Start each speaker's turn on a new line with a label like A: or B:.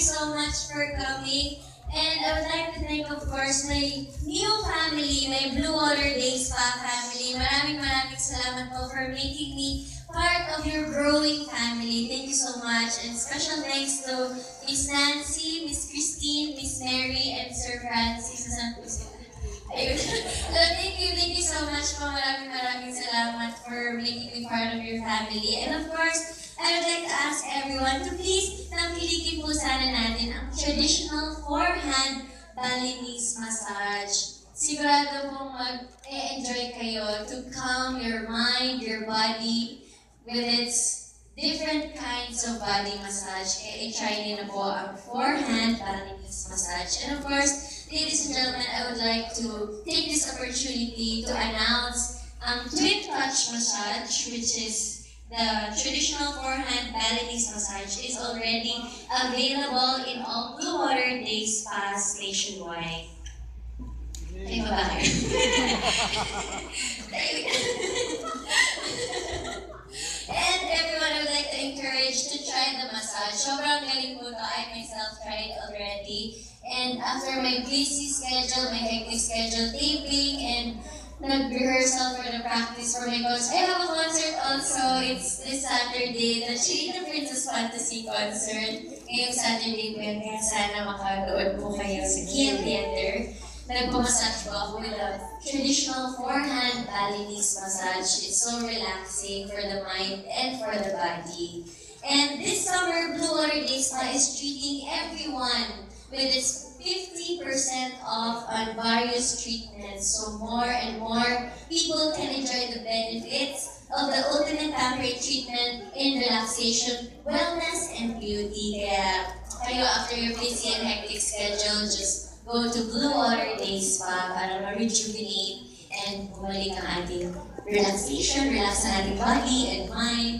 A: so much for coming. And I would like to thank, of course, my new family, my Blue Water Day Spa family. Maraming salamat po for making me part of your growing family. Thank you so much. And special thanks to Miss Nancy, Miss Christine, Miss Mary, and Sir Francis. Saan po sila? Ayun. So, thank you so much po. Maraming salamat for making me part of your family. And of course, I would like to ask everyone to please tangkilikin po sana natin ang traditional forehand Balinese massage. Sigurado pong mag-enjoy kayo to calm your mind, your body with its different kinds of body massage. I-try niyo na po ang forehand Balinese massage. And of course, ladies and gentlemen, I would like to take this opportunity to announce ang Twin Touch Massage, which is the traditional forehand Balinese massage, is already available in all Blue Water Day Spas nationwide. Ay, babae. And everyone, I would like to encourage to try the massage. Sobrang galing po to. I myself tried already. And after my busy schedule, my hectic schedule, taping and nag-rehearsal for the practice for my coach. I have a concert also. It's this Saturday, the Cheetah Princess Fantasy concert. Ngayong Saturday po yan, kaya sana makanood po kayo sa Kiel Theater. Nagpamassage po ako with a traditional forehand Balinese massage. It's so relaxing for the mind and for the body. And this summer, Blue Water Day Spa is treating everyone with its 50% off on various treatments. So more and more people can enjoy the benefits of the ultimate pampering treatment in relaxation, wellness, and beauty. Kaya kayo, after your busy and hectic schedule, just go to Blue Water Day Spa para ma-rejuvenate and bumalik ang ating relaxation, relax ang ating body and mind.